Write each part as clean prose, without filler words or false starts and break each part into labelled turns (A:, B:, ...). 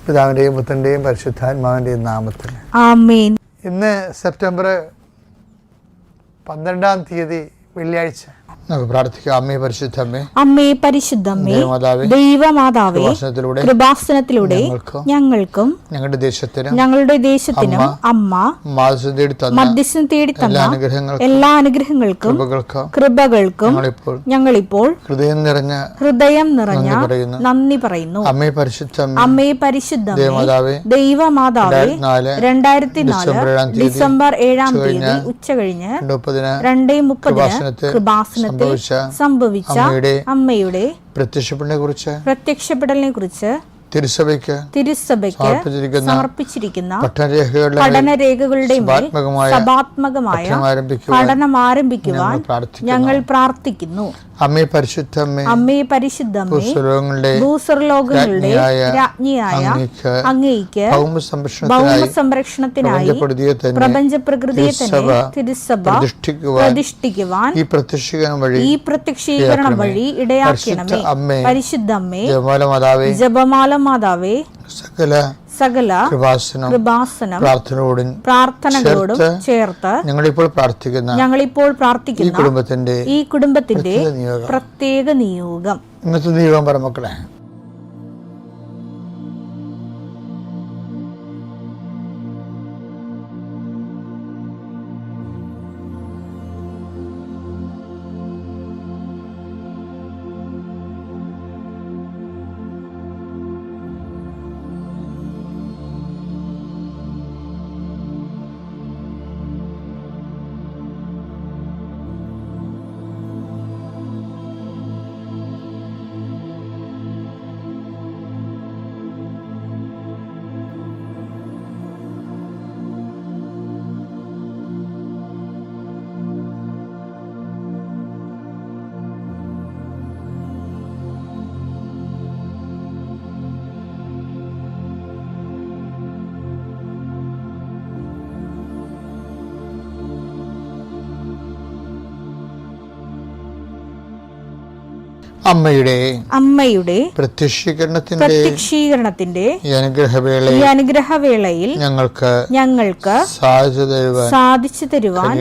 A: പിതാവിൻ്റെയും പുത്രൻ്റെയും പരിശുദ്ധാത്മാവിൻ്റെയും നാമത്തിൽ
B: ആമേൻ.
A: ഇന്ന് സെപ്റ്റംബർ 12 വെള്ളിയാഴ്ച. നമുക്ക് പ്രാർത്ഥിക്കാം. അമ്മേ പരിശുദ്ധമ്മേ,
B: അമ്മേ പരിശുദ്ധമ്മേ, ദൈവമാതാവേ, കൃപാസനത്തിലൂടെ ഞങ്ങൾക്കും ഞങ്ങളുടെ ദേശത്തിനും അമ്മ മധ്യസ്ഥം തേടി തന്ന എല്ലാ അനുഗ്രഹങ്ങൾക്കും കൃപകൾക്കും ഞങ്ങളിപ്പോൾ ഹൃദയം നിറഞ്ഞ നന്ദി പറയുന്നു. അമ്മേ പരിശുദ്ധമ്മേ, ദൈവമാതാവേ, 2004 ഡിസംബർ 7 ഉച്ച കഴിഞ്ഞ് 2:30 കൃപാസനത്തിൽ സംഭവിച്ച അമ്മയുടെ പ്രത്യക്ഷപ്പെടലിനെ കുറിച്ച് തിരുസഭയ്ക്ക് സമർപ്പിച്ചിരിക്കുന്ന പഠനരേഖകളുടെ മേൽ സഭാത്മകമായ പഠനം ആരംഭിക്കുവാൻ ഞങ്ങൾ പ്രാർത്ഥിക്കുന്നു.
A: അമ്മേ പരിശുദ്ധമ്മേ,
B: ഭൂസ്വർലോകങ്ങളുടെ രാജ്ഞിയായ അങ്ങേയ്ക്ക് ഭൗമസംരക്ഷണത്തിനായി പ്രപഞ്ചപ്രകൃതിയെ തന്നെ തിരുസഭ പ്രതിഷ്ഠിക്കുവാൻ ഈ പ്രത്യക്ഷീകരണം വഴി ഇടയാക്കണമേ. പരിശുദ്ധമ്മേ, ജപമാല മാതാവേ, സകല കൃപാസനം പ്രാർത്ഥനകളോടും ചേർത്ത് ഞങ്ങളിപ്പോൾ പ്രാർത്ഥിക്കുന്ന ഈ കുടുംബത്തിന്റെ പ്രത്യേക നിയോഗം.
A: ഇന്നത്തെ നിയോഗം പറ മക്കളെ.
B: അമ്മയുടെ പ്രത്യക്ഷീകരണത്തിന്റെ ഈ അനുഗ്രഹവേളയിൽ ഞങ്ങൾക്ക് സാധിച്ചു തരുവാൻ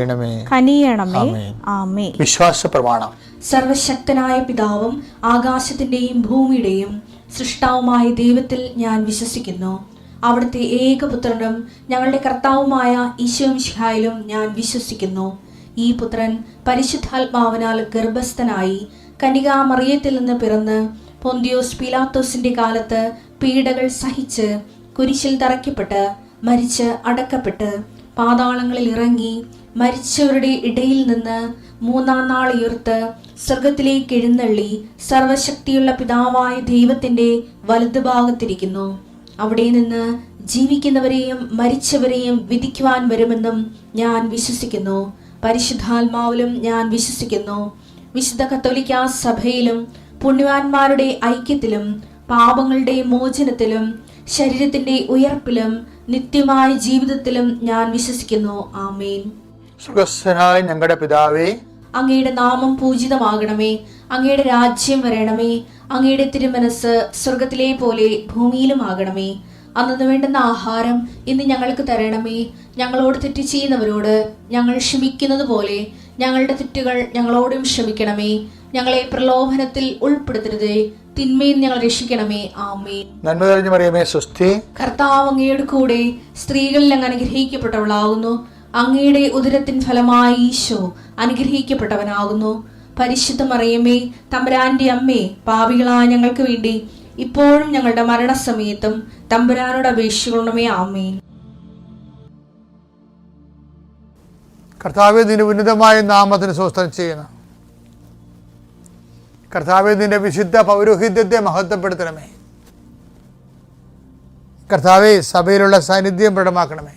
B: കനിയണമേ. ആമേൻ.
A: വിശ്വാസ പ്രമാണം.
C: സർവശക്തനായ പിതാവും ആകാശത്തിന്റെയും ഭൂമിയുടെയും സൃഷ്ടാവുമായ ദൈവത്തിൽ ഞാൻ വിശ്വസിക്കുന്നു. അവിടുത്തെ ഏകപുത്രനും ഞങ്ങളുടെ കർത്താവുമായ ഈശോമിശിഹായിലും ഞാൻ വിശ്വസിക്കുന്നു. ഈ പുത്രൻ പരിശുദ്ധാത്മാവിനാൽ ഗർഭസ്ഥനായി കന്യകാമറിയത്തിൽ നിന്ന് പിറന്ന് പൊന്തിയോസ് പീലാത്തോസിന്റെ കാലത്ത് പീഡകൾ സഹിച്ച് കുരിശിൽ തറയ്ക്കപ്പെട്ട് മരിച്ച് അടക്കപ്പെട്ട് പാതാളങ്ങളിൽ ഇറങ്ങി മരിച്ചവരുടെ ഇടയിൽ നിന്ന് 3-ാം നാൾ ഉയർത്ത് സ്വർഗത്തിലേക്ക് എഴുന്നള്ളി സർവശക്തിയുള്ള പിതാവായ ദൈവത്തിന്റെ വലതുഭാഗത്തിരിക്കുന്നു. അവിടെ നിന്ന് ജീവിക്കുന്നവരെയും മരിച്ചവരെയും വിധിക്കുവാൻ വരുമെന്നും ഞാൻ വിശ്വസിക്കുന്നു. പരിശുദ്ധാത്മാവിലും ഞാൻ വിശ്വസിക്കുന്നു. വിശുദ്ധ കത്തോലിക്കാ സഭയിലും പുണ്യവാന്മാരുടെ ഐക്യത്തിലും പാപങ്ങളുടെ മോചനത്തിലും ശരീരത്തിന്റെ ഉയർപ്പിലും നിത്യമായ ജീവിതത്തിലും ഞാൻ വിശ്വസിക്കുന്നു. ആമേൻ.
A: സ്വർഗ്ഗസ്ഥനായ ഞങ്ങളുടെ പിതാവേ,
C: അങ്ങയുടെ നാമം പൂജിതമാകണമേ. അങ്ങയുടെ രാജ്യം വരണമേ. അങ്ങയുടെ തിരുമനസ് സ്വർഗത്തിലെ പോലെ ഭൂമിയിലും ആകണമേ. അന്നു വേണ്ടുന്ന ആഹാരം ഇന്ന് ഞങ്ങൾക്ക് തരണമേ. ഞങ്ങളോട് തെറ്റ് ചെയ്യുന്നവരോട് ഞങ്ങൾ ക്ഷമിക്കുന്നത് പോലെ ഞങ്ങളുടെ തെറ്റുകൾ ഞങ്ങളോടും ക്ഷമിക്കണമേ. ഞങ്ങളെ പ്രലോഭനത്തിൽ ഉൾപ്പെടുത്തരുതേ, തിന്മയിൽ ഞങ്ങൾ രക്ഷിക്കണമേ. ആമേൻ.
A: നന്മ നിറഞ്ഞ മറിയമേ, സ്വസ്തി.
C: കർത്താവ് അങ്ങയുടെ കൂടെ സ്ത്രീകളിൽ അങ്ങ് അനുഗ്രഹിക്കപ്പെട്ടവളാകുന്നു. അങ്ങയുടെ ഉദരത്തിൻ ഫലമായി ഈശോ അനുഗ്രഹിക്കപ്പെട്ടവനാകുന്നു. പരിശുദ്ധ മറിയമേ, തമ്പുരാന്റെ അമ്മേ, പാപികളായ ഞങ്ങൾക്ക് വേണ്ടി ഇപ്പോഴും ഞങ്ങളുടെ മരണസമയത്തും തമ്പുരാനോട് അപേക്ഷിക്കണമേ. ആമേൻ.
A: കർത്താവേ, നിന്റെ ഉന്നതമായ നാമത്തിന് സ്വസ്ത്രം ചെയ്യണം. കർത്താവേ, നിന്റെ വിശുദ്ധ പൗരോഹിത്യത്തെ മഹത്വപ്പെടുത്തണമേ. കർത്താവേ, സഭയിലുള്ള സാന്നിധ്യം പ്രകടമാക്കണമേ.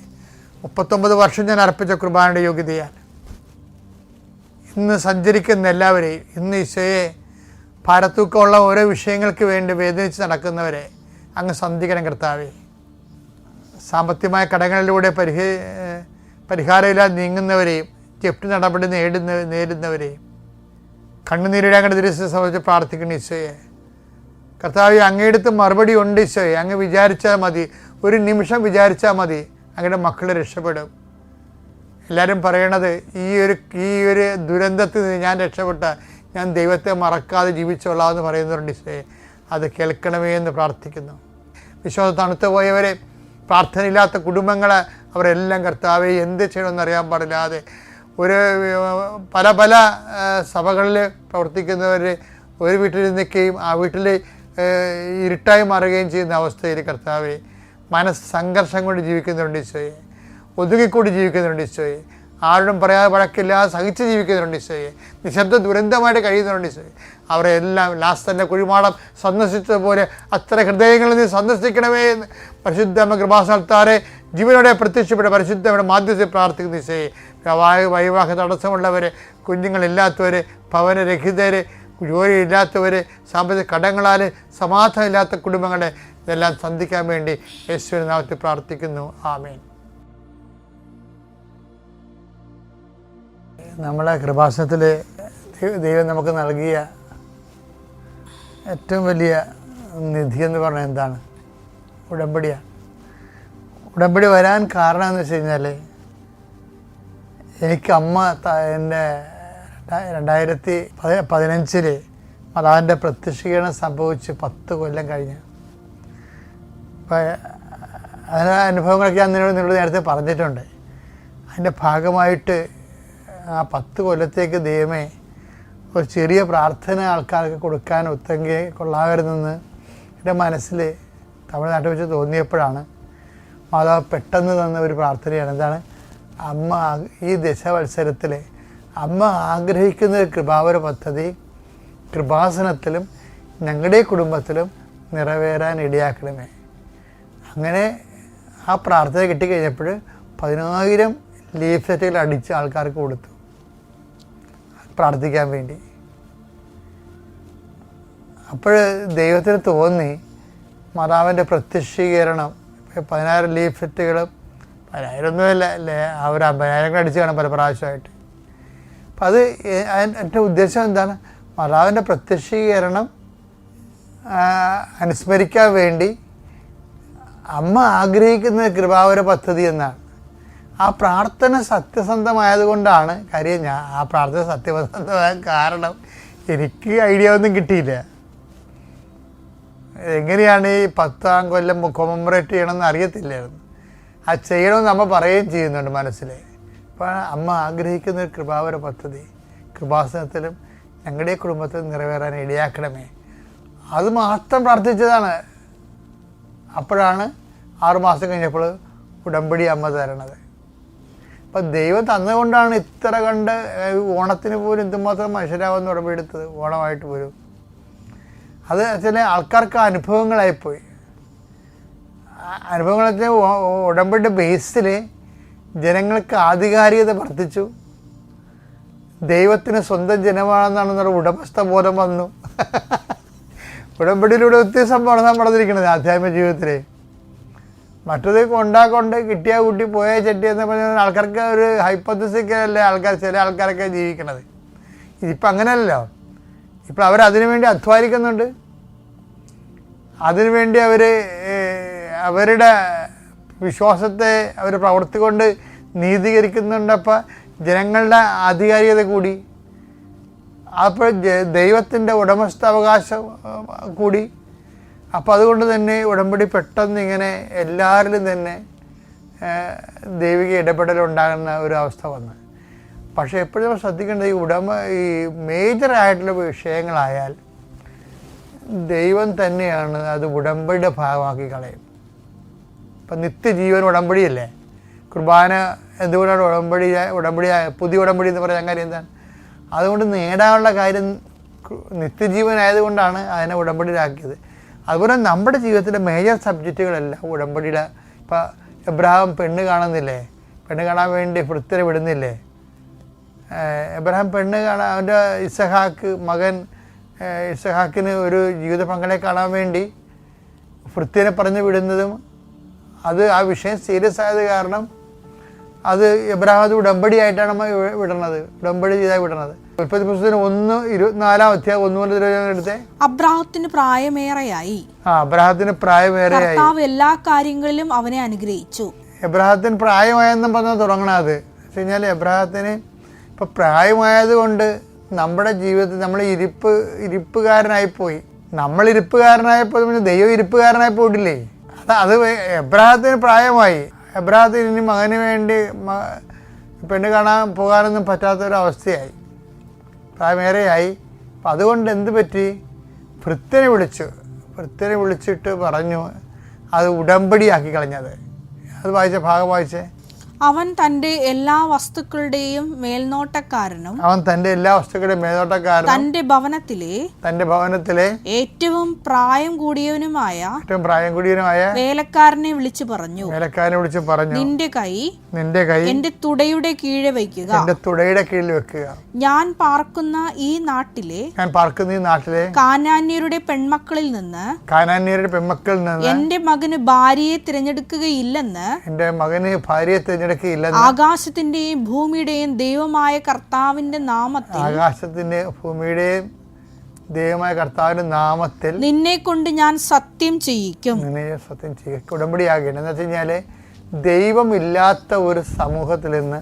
A: 39 വർഷം ഞാൻ അർപ്പിച്ച കുർബാനയുടെ യോഗ്യതയാൽ ഇന്ന് സഞ്ചരിക്കുന്ന എല്ലാവരെയും, ഇന്ന് ഈശോയെ ഭാരത്തൂക്കമുള്ള ഓരോ വിഷയങ്ങൾക്ക് വേണ്ടി വേദനിച്ച് നടക്കുന്നവരെ അങ്ങ് സന്ധിക്കണം. കർത്താവേ, സാമ്പത്തികമായ കടങ്ങളിലൂടെ പരിഹാരമില്ലാതെ നീങ്ങുന്നവരെയും ജപ്തി നടപടി നേരിടുന്നവരെയും കണ്ണുനീരിടാൻ ദിവസം സംബന്ധിച്ച് പ്രാർത്ഥിക്കുന്ന ഈശോയെ കർത്താവേ, അങ്ങയുടെ മറുപടി ഉണ്ട് ഈശോയെ. അങ്ങ് വിചാരിച്ചാൽ മതി, ഒരു നിമിഷം വിചാരിച്ചാൽ മതി, അങ്ങയുടെ മക്കൾ രക്ഷപ്പെടും. എല്ലാവരും പറയണത് ഈ ഒരു ദുരന്തത്തിൽ നിന്ന് ഞാൻ രക്ഷപ്പെട്ട, ഞാൻ ദൈവത്തെ മറക്കാതെ ജീവിച്ചോളാം എന്ന് പറയുന്നുണ്ട് ഈശോയെ. അത് കേൾക്കണമേ എന്ന് പ്രാർത്ഥിക്കുന്നു. വിശ്വാസം തണുത്തു പോയവരെ, പ്രാർത്ഥനയില്ലാത്ത കുടുംബങ്ങളെ, അവരെല്ലാം കർത്താവെ എന്ത് ചെയ്യണമെന്ന് അറിയാൻ പാടില്ലാതെ പല സഭകളിൽ പ്രവർത്തിക്കുന്നവർ ഒരു വീട്ടിൽ നിൽക്കുകയും ആ വീട്ടിൽ ഇരുട്ടായി മാറുകയും ചെയ്യുന്ന അവസ്ഥയിൽ കർത്താവെ മനസ്സ് സംഘർഷം കൊണ്ട് ജീവിക്കുന്നുണ്ട് ഈശോയെ. ഒതുങ്ങിക്കൂടി ജീവിക്കുന്നുണ്ട് ഈശോയെ. ആരോടും പറയാതെ വഴക്കില്ലാതെ സഹിച്ച് ജീവിക്കുന്നുണ്ട് ഈശോയെ. നിശബ്ദ ദുരന്തമായിട്ട് കഴിയുന്നുണ്ട് ഈശോയെ. അവരെ എല്ലാം ലാസ്തൻ്റെ കുഴിമാടം സന്ദർശിച്ചതുപോലെ അത്ര ഹൃദയങ്ങളിൽ നിന്ന് സന്ദർശിക്കണമേ എന്ന് പരിശുദ്ധ കൃപാസനത്താരെ ജീവനോടെ പ്രത്യക്ഷപ്പെട്ട പരിശുദ്ധയുടെ മാധ്യസ്ഥയിൽ പ്രാർത്ഥിക്കുന്ന ഈശോയെ. വൈവാഹ തടസ്സമുള്ളവർ, കുഞ്ഞുങ്ങളില്ലാത്തവർ, ഭവനരഹിതർ, ജോലിയില്ലാത്തവർ, സാമ്പത്തിക കടങ്ങളാൽ സമാധാനമില്ലാത്ത കുടുംബങ്ങളെ ഇതെല്ലാം സന്ധിക്കാൻ വേണ്ടി യേശുവിന്റെ നാമത്തിൽ പ്രാർത്ഥിക്കുന്നു. ആമേൻ. നമ്മളെ കൃപാസനത്തിൽ ദൈവം നമുക്ക് നൽകിയ ഏറ്റവും വലിയ നിധി എന്ന് പറഞ്ഞാൽ എന്താണ്? ഉടമ്പടിയാണ്. ഉടമ്പടി വരാൻ കാരണം എന്ന് വെച്ച് കഴിഞ്ഞാൽ, എനിക്ക് അമ്മ എൻ്റെ 2015 മാതാവിൻ്റെ പ്രത്യക്ഷീകരണം സംഭവിച്ച് 10 കൊല്ലം കഴിഞ്ഞ്. അപ്പോൾ അതിന് അനുഭവങ്ങളൊക്കെ ഞാൻ നിന്നോട് നേരത്തെ പറഞ്ഞിട്ടുണ്ട്. അതിൻ്റെ ഭാഗമായിട്ട് ആ 10 കൊല്ലത്തേക്ക് ദൈവമേ ഒരു ചെറിയ പ്രാർത്ഥന ആൾക്കാർക്ക് കൊടുക്കാൻ ഒത്തെങ്കിൽ കൊള്ളാമായിരുന്നെന്ന് എൻ്റെ മനസ്സിൽ തമിഴ്നാട്ടിൽ വെച്ച് തോന്നിയപ്പോഴാണ് മാതാവ് പെട്ടെന്ന് തന്ന ഒരു പ്രാർത്ഥനയാണ്. എന്താണ്? അമ്മ ഈ ദശവത്സരത്തിൽ അമ്മ ആഗ്രഹിക്കുന്ന കൃപാവര പദ്ധതി കൃപാസനത്തിലും ഞങ്ങളുടെ കുടുംബത്തിലും നിറവേറാൻ ഇടയാക്കണമേ. അങ്ങനെ ആ പ്രാർത്ഥന കിട്ടിക്കഴിഞ്ഞപ്പോൾ 10,000 ലീഫ്ലെറ്റുകൾ അടിച്ച് ആൾക്കാർക്ക് കൊടുത്തു പ്രാർത്ഥിക്കാൻ വേണ്ടി. അപ്പോൾ ദൈവത്തിന് തോന്നി മാതാവിൻ്റെ പ്രത്യക്ഷീകരണം 10,000 ലീഫ്ലെറ്റുകളും 10,000 ഒന്നുമില്ല അല്ലേ, അവർ 50,000 അടിച്ച് കാണാം പല പ്രാവശ്യമായിട്ട്. അപ്പം അത് എൻ്റെ ഉദ്ദേശം എന്താണ്? മാതാവിൻ്റെ പ്രത്യക്ഷീകരണം അനുസ്മരിക്കാൻ വേണ്ടി അമ്മ ആഗ്രഹിക്കുന്ന കൃപാവര പദ്ധതി എന്നാണ്. ആ പ്രാർത്ഥന സത്യസന്ധമായതുകൊണ്ടാണ്. കാര്യം ആ പ്രാർത്ഥന സത്യസന്ധമായ കാരണം എനിക്ക് ഐഡിയ ഒന്നും കിട്ടിയില്ല. എങ്ങനെയാണ് ഈ 10ാം കൊല്ലം കൊമമറേറ്റ് ചെയ്യണമെന്ന് അറിയത്തില്ലായിരുന്നു. ആ ചെയ്യണമെന്ന് അമ്മ പറയുകയും ചെയ്യുന്നുണ്ട് മനസ്സിൽ. അപ്പോൾ അമ്മ ആഗ്രഹിക്കുന്ന ഒരു കൃപാവര പദ്ധതി കൃപാസനത്തിലും ഞങ്ങളുടെ കുടുംബത്തിലും നിറവേറാൻ ഇടയാക്കണമേ. അത് മാത്രം പ്രാർത്ഥിച്ചതാണ്. അപ്പോഴാണ് 6 മാസം കഴിഞ്ഞപ്പോൾ ഉടമ്പടി അമ്മ തരണത്. അപ്പം ദൈവം തന്നുകൊണ്ടാണ് ഇത്ര കണ്ട് ഓണത്തിന് പോലും എന്തുമാത്രം മനുഷ്യരാവുന്ന ഉടമ്പടി എടുത്തത്. ഓണമായിട്ട് പോലും അത് ചില ആൾക്കാർക്ക് അനുഭവങ്ങളായിപ്പോയി. അനുഭവങ്ങളെ ഉടമ്പടിയുടെ ബേസിൽ ജനങ്ങൾക്ക് ആധികാരികത വർദ്ധിച്ചു. ദൈവത്തിന് സ്വന്തം ജനമാണെന്നാണെന്നൊരു ഉടമസ്ഥ ബോധം വന്നു. ഉടമ്പടിയിലൂടെ ഒത്തിരി സംഭവമാണ് നടന്നിരിക്കുന്നത് ആധ്യാത്മിക ജീവിതത്തിൽ. മറ്റത് കൊണ്ടാക്കൊണ്ട് കിട്ടിയ കുട്ടി പോയ ചെട്ടി എന്ന് പറഞ്ഞാൽ ആൾക്കാർക്ക് ഒരു ഹൈപ്പോത്തസിക്കലല്ലേ ചില ആൾക്കാരൊക്കെ ജീവിക്കണത്. ഇതിപ്പോൾ അങ്ങനെയല്ലോ. ഇപ്പോൾ അവരതിനു വേണ്ടി അധ്വാനിക്കുന്നുണ്ട്. അതിനുവേണ്ടി അവരുടെ വിശ്വാസത്തെ അവർ പ്രവൃത്തി കൊണ്ട് നീതീകരിക്കുന്നുണ്ട്. അപ്പോൾ ജനങ്ങളുടെ ആധികാരികത കൂടി, അപ്പോൾ ദൈവത്തിൻ്റെ ഉടമസ്ഥാവകാശം കൂടി. അപ്പോൾ അതുകൊണ്ട് തന്നെ ഉടമ്പടി പെട്ടെന്ന് ഇങ്ങനെ എല്ലാവരിലും തന്നെ ദൈവിക ഇടപെടലുണ്ടാകുന്ന ഒരു അവസ്ഥ വന്നു. പക്ഷേ എപ്പോഴും നമ്മൾ ശ്രദ്ധിക്കേണ്ടത് ഈ മേജറായിട്ടുള്ള വിഷയങ്ങളായാൽ ദൈവം തന്നെയാണ് അത് ഉടമ്പടിയുടെ ഭാഗമാക്കി കളയും. ഇപ്പം നിത്യജീവൻ ഉടമ്പടിയല്ലേ. കുർബാന എന്തുകൊണ്ടാണ് ഉടമ്പടി പുതിയ ഉടമ്പടി എന്ന് പറയാൻ കാര്യം എന്താണ്? അതുകൊണ്ട് നേടാനുള്ള കാര്യം നിത്യജീവനായതുകൊണ്ടാണ് അതിനെ ഉടമ്പടിയിലാക്കിയത്. അതുപോലെ നമ്മുടെ ജീവിതത്തിലെ മേജർ സബ്ജക്റ്റുകളെല്ലാം ഉടമ്പടിയുടെ. ഇപ്പം എബ്രഹാം പെണ്ണ് കാണുന്നില്ലേ, പെണ്ണ് കാണാൻ വേണ്ടി ഭൃത്യരെ വിടുന്നില്ലേ. എബ്രഹാം പെണ്ണ് കാണാൻ അവൻ്റെ മകൻ ഇസഹാക്കിന് ഒരു ജീവിത പങ്കാളിയെ കാണാൻ വേണ്ടി ഭൃത്യനെ പറഞ്ഞു വിടുന്നതും അത് ആ വിഷയം സീരിയസ് ആയത് കാരണം അത് എബ്രഹാം അത് ഉടമ്പടിയായിട്ടാണ് വിടണത്, ഉടമ്പടി ചെയ്താൽ വിടണത്. ഉൽപ്പത്തി പുസ്തകത്തിന് 1:24 1 മുതൽ എടുത്തേ.
B: അബ്രാഹത്തിന് പ്രായമേറെയായി.
A: അബ്രാഹത്തിന് പ്രായമേറെയായി.
B: കർത്താവ് എല്ലാ കാര്യങ്ങളിലും അവനെ അനുഗ്രഹിച്ചു.
A: എബ്രാഹത്തിന് പ്രായമായെന്നും പറഞ്ഞാൽ തുടങ്ങണത് വെച്ച് കഴിഞ്ഞാൽ എബ്രാഹത്തിന് ഇപ്പം പ്രായമായത് കൊണ്ട് നമ്മുടെ ജീവിതത്തിൽ നമ്മൾ ഇരിപ്പുകാരനായിപ്പോയി. നമ്മൾ ഇരിപ്പുകാരനായപ്പോൾ പിന്നെ ദൈവം ഇരിപ്പുകാരനായി പോയിട്ടില്ലേ? അത് എബ്രാഹത്തിന് പ്രായമായി. എബ്രാഹത്തിന് ഇനി മകന് വേണ്ടി പെണ്ണ് കാണാൻ പോകാനൊന്നും പറ്റാത്തൊരവസ്ഥയായി, പ്രായമേറെയായി. അപ്പം അതുകൊണ്ട് എന്ത് പറ്റി? ഭൃത്യനെ വിളിച്ചിട്ട് പറഞ്ഞു അത് ഉടമ്പടിയാക്കി കളഞ്ഞത്. അത് വായിച്ച ഭാഗം വായിച്ചേ.
B: അവൻ തന്റെ എല്ലാ വസ്തുക്കളുടെയും മേൽനോട്ടക്കാരനും തന്റെ ഭവനത്തിലെ ഏറ്റവും പ്രായം കൂടിയവനുമായ വേലക്കാരനെ വിളിച്ചു പറഞ്ഞു, നിന്റെ കൈ എന്റെ തുടയുടെ കീഴെ വയ്ക്കുക. ഞാൻ പാർക്കുന്ന ഈ നാട്ടിലെ കാനാന്യരുടെ പെൺമക്കളിൽ നിന്ന് എന്റെ മകന് ഭാര്യയെ തിരഞ്ഞെടുക്കുകയില്ലെന്ന് ആകാശത്തിന്റെയും ഭൂമിയുടെയും ദൈവമായ കർത്താവിന്റെ നാമത്തിൽ നിന്നെ കൊണ്ട് ഞാൻ സത്യം ചെയ്യിക്കും.
A: ഉടമ്പടിയാകണം എന്ന് വെച്ച് കഴിഞ്ഞാല് ദൈവമില്ലാത്ത ഒരു സമൂഹത്തിൽ നിന്ന്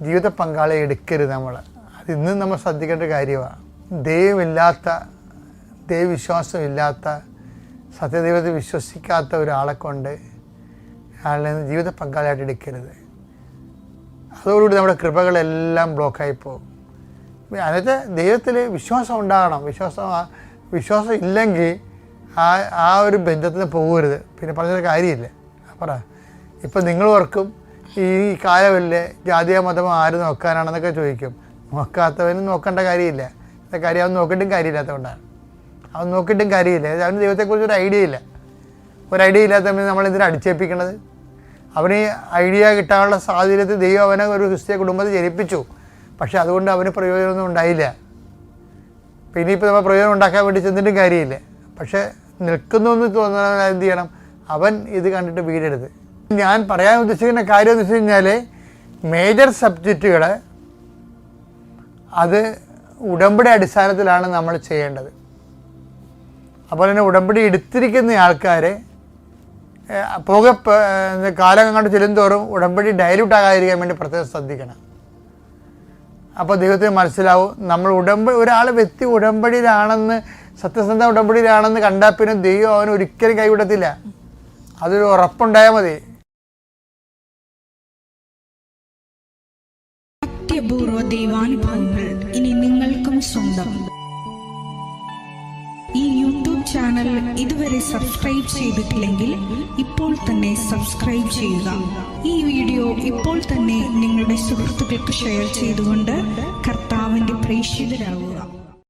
A: ജീവിത പങ്കാളിയെ എടുക്കരുത് നമ്മൾ. അത് ഇന്നും നമ്മൾ ശ്രദ്ധിക്കേണ്ട കാര്യമാണ്. ദൈവവിശ്വാസമില്ലാത്ത സത്യദൈവത്തിൽ വിശ്വസിക്കാത്ത ഒരാളെ കൊണ്ട് അയാളെ ജീവിത പങ്കാളിയായിട്ട് എടുക്കരുത്. അതോടുകൂടി നമ്മുടെ കൃപകളെല്ലാം ബ്ലോക്കായി പോകും. അതായത് ദൈവത്തിൽ വിശ്വാസം ഉണ്ടാകണം. വിശ്വാസം ഇല്ലെങ്കിൽ ആ ഒരു ബന്ധത്തിന് പോകരുത്. പിന്നെ പറഞ്ഞൊരു കാര്യമില്ല. ഇപ്പം നിങ്ങൾ ഓർക്കും ഈ കാലമല്ലേ ജാതിയോ മതമോ ആര് നോക്കാനാണെന്നൊക്കെ ചോദിക്കും. നോക്കാത്തവനും നോക്കേണ്ട കാര്യമില്ല. എന്താ കാര്യം? അവൻ നോക്കിയിട്ടും കാര്യമില്ലാത്തതുകൊണ്ടാണ്. അവൻ നോക്കിയിട്ടും കാര്യമില്ല. അവന് ദൈവത്തെക്കുറിച്ച് ഒരു ഐഡിയ ഇല്ലാത്തവന് നമ്മളെന്തിനാണ് അടിച്ചേൽപ്പിക്കണത്? അവന് ഐഡിയ കിട്ടാനുള്ള സാഹചര്യത്തിൽ ദൈവം അവനെ ഒരു ക്രിസ്തീയ കുടുംബത്തിൽ ജനിപ്പിച്ചു. പക്ഷെ അതുകൊണ്ട് അവന് പ്രയോജനമൊന്നും ഉണ്ടായില്ല. പിന്നെ ഇനിയിപ്പോൾ നമ്മൾ പ്രയോജനം ഉണ്ടാക്കാൻ വേണ്ടി ചെന്നിട്ടും കാര്യമില്ല. പക്ഷെ നിൽക്കുന്നു എന്ന് തോന്നുന്ന എന്ത് ചെയ്യണം? അവൻ ഇത് കണ്ടിട്ട് വീഴരുത്. ഞാൻ പറയാൻ ഉദ്ദേശിക്കുന്ന കാര്യം എന്ന് വെച്ച് കഴിഞ്ഞാൽ മേജർ സബ്ജക്റ്റുകൾ അത് ഉടമ്പടി അടിസ്ഥാനത്തിലാണ് നമ്മൾ ചെയ്യേണ്ടത്. അപ്പോൾ തന്നെ ഉടമ്പടി എടുത്തിരിക്കുന്ന ആൾക്കാരെ കാലം അങ്ങോട്ട് ചെല്ലുന്തോറും ഉടമ്പടി ഡൈല്യൂട്ട് ആകാതിരിക്കാൻ വേണ്ടി പ്രത്യേകം ശ്രദ്ധിക്കണം. അപ്പോൾ ദൈവത്തിന് മനസ്സിലാവും നമ്മൾ ഒരാൾ വ്യക്തി ഉടമ്പടിയിലാണെന്ന്, സത്യസന്ധ ഉടമ്പടിയിലാണെന്ന് കണ്ടാൽ പിന്നെ ദൈവം അവന് ഒരിക്കലും കൈവിടത്തില്ല. അതൊരു ഉറപ്പുണ്ടായാൽ മതി.
B: അത്യപൂർവ ദൈവാനുഭവങ്ങൾ ഇനി നിങ്ങൾക്കും സ്വന്തം. ഈ യൂട്യൂബ് ചാനൽ ഇതുവരെ സബ്സ്ക്രൈബ് ചെയ്തിട്ടില്ലെങ്കിൽ ഇപ്പോൾ തന്നെ സബ്സ്ക്രൈബ് ചെയ്യുക. ഈ വീഡിയോ ഇപ്പോൾ തന്നെ നിങ്ങളുടെ സുഹൃത്തുക്കൾക്ക് ഷെയർ ചെയ്തുകൊണ്ട് കർത്താവിന്റെ പ്രേക്ഷിതരാകുക.